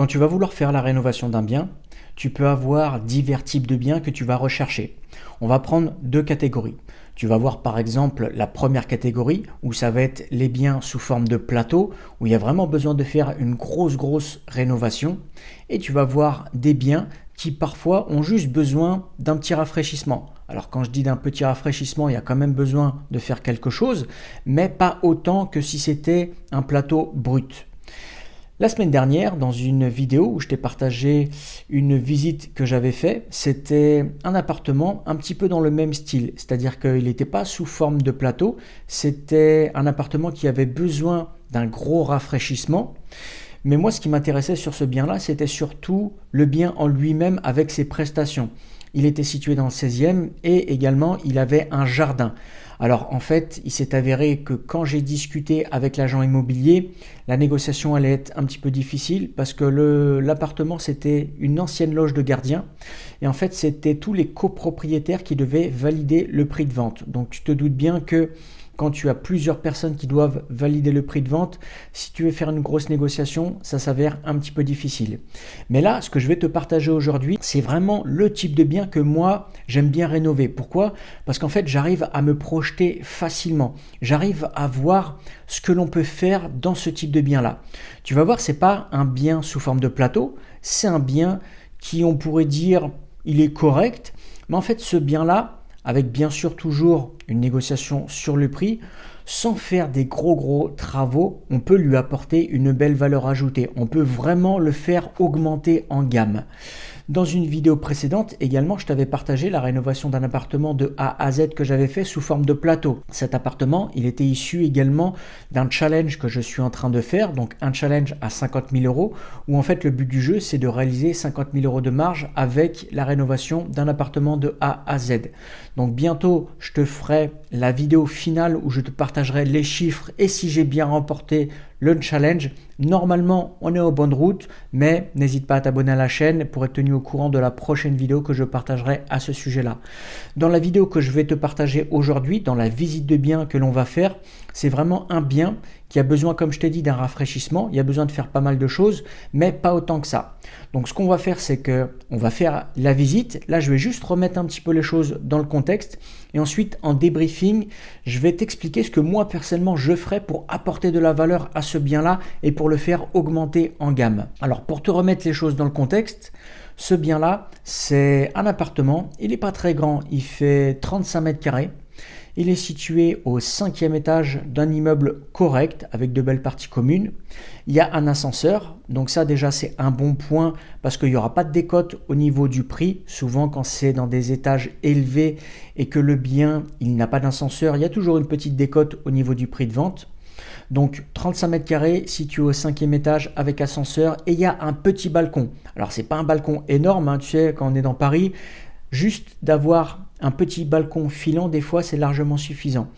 Quand tu vas vouloir faire la rénovation d'un bien, tu peux avoir divers types de biens que tu vas rechercher. On va prendre deux catégories. Tu vas voir par exemple la première catégorie où ça va être les biens sous forme de plateau, où il y a vraiment besoin de faire une grosse rénovation. Et tu vas voir des biens qui parfois ont juste besoin d'un petit rafraîchissement. Alors quand je dis d'un petit rafraîchissement, il y a quand même besoin de faire quelque chose, mais pas autant que si c'était un plateau brut. La semaine dernière, dans une vidéo où je t'ai partagé une visite que j'avais faite, c'était un appartement un petit peu dans le même style, c'est-à-dire qu'il n'était pas sous forme de plateau, c'était un appartement qui avait besoin d'un gros rafraîchissement. Mais moi, ce qui m'intéressait sur ce bien-là, c'était surtout le bien en lui-même avec ses prestations. Il était situé dans le 16e et également il avait un jardin. Alors en fait, il s'est avéré que quand j'ai discuté avec l'agent immobilier, la négociation allait être un petit peu difficile parce que l'appartement c'était une ancienne loge de gardien et en fait c'était tous les copropriétaires qui devaient valider le prix de vente. Donc tu te doutes bien que quand tu as plusieurs personnes qui doivent valider le prix de vente, si tu veux faire une grosse négociation, ça s'avère un petit peu difficile. Mais là, ce que je vais te partager aujourd'hui, c'est vraiment le type de bien que moi, j'aime bien rénover. Pourquoi ? Parce qu'en fait, j'arrive à me projeter facilement. J'arrive à voir ce que l'on peut faire dans ce type de bien-là. Tu vas voir, c'est pas un bien sous forme de plateau, c'est un bien qui, on pourrait dire, il est correct. Mais en fait, ce bien-là, avec bien sûr toujours une négociation sur le prix, sans faire des gros travaux, on peut lui apporter une belle valeur ajoutée. On peut vraiment le faire augmenter en gamme. Dans une vidéo précédente, également, je t'avais partagé la rénovation d'un appartement de A à Z que j'avais fait sous forme de plateau. Cet appartement, il était issu également d'un challenge que je suis en train de faire, donc un challenge à 50 000 euros, où en fait le but du jeu, c'est de réaliser 50 000 euros de marge avec la rénovation d'un appartement de A à Z. Donc bientôt, je te ferai la vidéo finale où je te partagerai les chiffres et si j'ai bien remporté le challenge. Normalement, on est en bonne route, mais n'hésite pas à t'abonner à la chaîne pour être tenu au courant de la prochaine vidéo que je partagerai à ce sujet-là. Dans la vidéo que je vais te partager aujourd'hui, dans la visite de bien que l'on va faire, c'est vraiment un bien qui a besoin, comme je t'ai dit, d'un rafraîchissement. Il y a besoin de faire pas mal de choses, mais pas autant que ça. Donc ce qu'on va faire, c'est qu'on va faire la visite. Là, je vais juste remettre un petit peu les choses dans le contexte. Et ensuite, en débriefing, je vais t'expliquer ce que moi, personnellement, je ferai pour apporter de la valeur à ce bien-là et pour le faire augmenter en gamme. Alors, pour te remettre les choses dans le contexte, ce bien-là, c'est un appartement. Il n'est pas très grand, il fait 35 mètres carrés. Il est situé au 5e étage d'un immeuble correct avec de belles parties communes. Il y a un ascenseur, donc ça déjà c'est un bon point parce qu'il n'y aura pas de décote au niveau du prix. Souvent quand c'est dans des étages élevés et que le bien il n'a pas d'ascenseur, il y a toujours une petite décote au niveau du prix de vente. Donc 35 mètres carrés situé au 5e étage avec ascenseur et il y a un petit balcon. Alors c'est pas un balcon énorme, hein, tu sais quand on est dans Paris, juste d'avoir un petit balcon filant, des fois, c'est largement suffisant.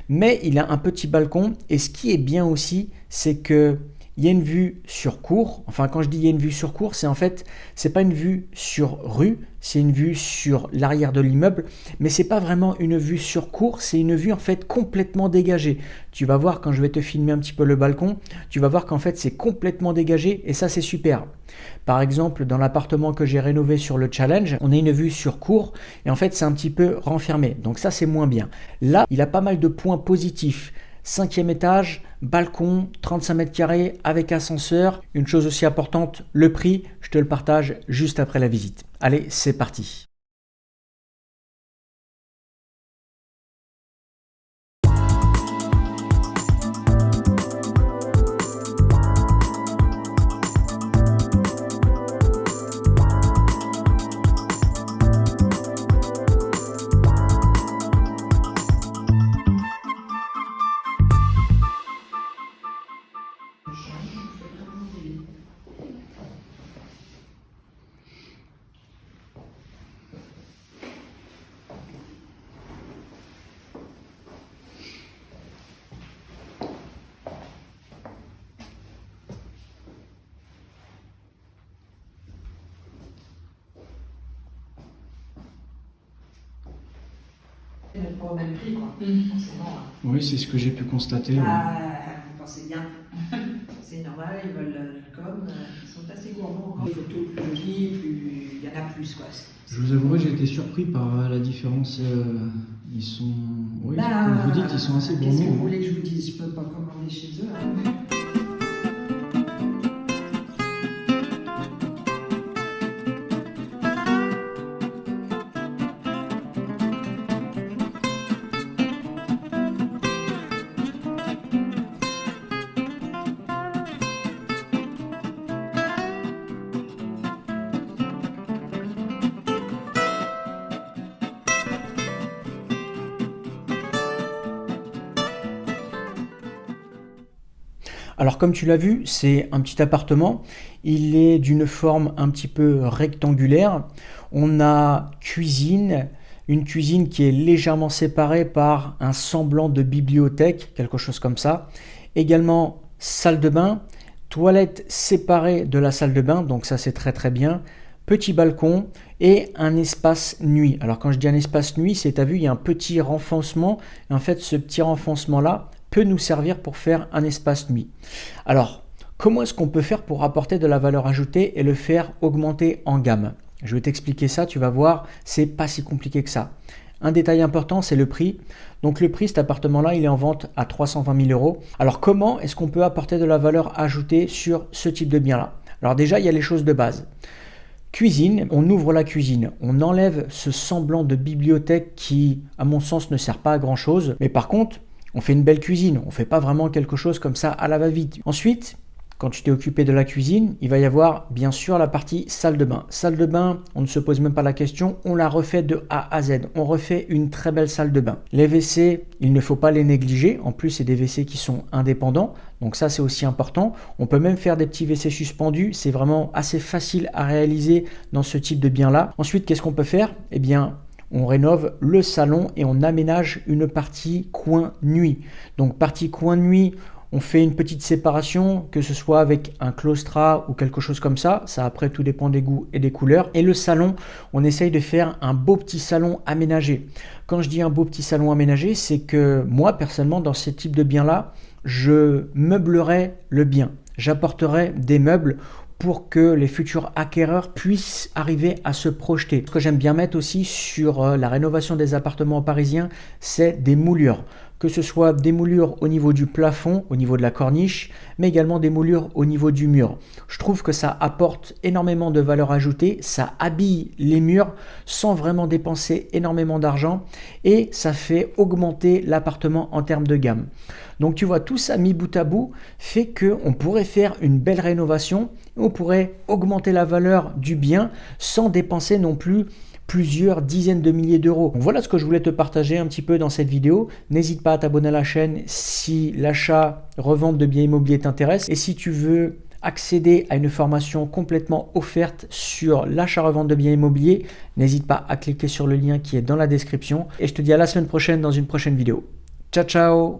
Mais il a un petit balcon et ce qui est bien aussi, c'est que il y a une vue sur cour. Enfin, quand je dis il y a une vue sur cour, c'est en fait, c'est pas une vue sur rue, c'est une vue sur l'arrière de l'immeuble, mais c'est pas vraiment une vue sur cour, c'est une vue en fait complètement dégagée. Tu vas voir quand je vais te filmer un petit peu le balcon, tu vas voir qu'en fait c'est complètement dégagé et ça c'est super. Par exemple, dans l'appartement que j'ai rénové sur le challenge, on a une vue sur cour et en fait c'est un petit peu renfermé. Donc ça c'est moins bien. Là, il a pas mal de points positifs. 5e étage, balcon, 35 mètres carrés avec ascenseur. Une chose aussi importante, le prix, je te le partage juste après la visite. Allez, c'est parti. Pas au même prix, quoi. Forcément. Oui, c'est ce que j'ai pu constater. Vous pensez bien. C'est normal, ils veulent comme. Ils sont assez gourmands les photos plus jolies, il y en a plus, quoi. Je vous avouerai, j'ai été surpris par la différence. Ils sont, oui, comme vous dites, ils sont assez gourmands. Qu'est-ce que vous voulez que je vous dise? Je peux pas commander chez eux. Hein. Alors comme tu l'as vu, c'est un petit appartement, il est d'une forme un petit peu rectangulaire. On a cuisine, une cuisine qui est légèrement séparée par un semblant de bibliothèque, quelque chose comme ça. Également salle de bain, toilette séparée de la salle de bain, donc ça c'est très très bien. Petit balcon et un espace nuit. Alors quand je dis un espace nuit, c'est, tu as vu, il y a un petit renfoncement. Et en fait, ce petit renfoncement-là peut nous servir pour faire un espace nuit. Alors, comment est-ce qu'on peut faire pour apporter de la valeur ajoutée et le faire augmenter en gamme? Je vais t'expliquer ça, tu vas voir, c'est pas si compliqué que ça. Un détail important, c'est le prix. Donc le prix, cet appartement-là, il est en vente à 320 000 euros. Alors comment est-ce qu'on peut apporter de la valeur ajoutée sur ce type de bien-là? Alors déjà, il y a les choses de base. Cuisine, on ouvre la cuisine, on enlève ce semblant de bibliothèque qui, à mon sens, ne sert pas à grand-chose. Mais par contre, on fait une belle cuisine, on ne fait pas vraiment quelque chose comme ça à la va-vite. Ensuite, quand tu t'es occupé de la cuisine, il va y avoir bien sûr la partie salle de bain. Salle de bain, on ne se pose même pas la question, on la refait de A à Z. On refait une très belle salle de bain. Les WC, il ne faut pas les négliger. En plus, c'est des WC qui sont indépendants. Donc ça, c'est aussi important. On peut même faire des petits WC suspendus. C'est vraiment assez facile à réaliser dans ce type de bien-là. Ensuite, qu'est-ce qu'on peut faire? Eh bien, on rénove le salon et on aménage une partie coin nuit. Donc partie coin nuit, on fait une petite séparation, que ce soit avec un claustrat ou quelque chose comme ça. Ça après tout dépend des goûts et des couleurs. Et le salon, on essaye de faire un beau petit salon aménagé. Quand je dis un beau petit salon aménagé, c'est que moi personnellement dans ce type de bien-là, je meublerai le bien. J'apporterai des meubles pour que les futurs acquéreurs puissent arriver à se projeter. Ce que j'aime bien mettre aussi sur la rénovation des appartements parisiens, c'est des moulures. Que ce soit des moulures au niveau du plafond, au niveau de la corniche, mais également des moulures au niveau du mur. Je trouve que ça apporte énormément de valeur ajoutée, ça habille les murs sans vraiment dépenser énormément d'argent et ça fait augmenter l'appartement en termes de gamme. Donc tu vois, tout ça mis bout à bout fait qu'on pourrait faire une belle rénovation, on pourrait augmenter la valeur du bien sans dépenser non plus plusieurs dizaines de milliers d'euros. Donc voilà ce que je voulais te partager un petit peu dans cette vidéo. N'hésite pas à t'abonner à la chaîne si l'achat-revente de biens immobiliers t'intéresse. Et si tu veux accéder à une formation complètement offerte sur l'achat-revente de biens immobiliers, n'hésite pas à cliquer sur le lien qui est dans la description. Et je te dis à la semaine prochaine dans une prochaine vidéo. Ciao, ciao!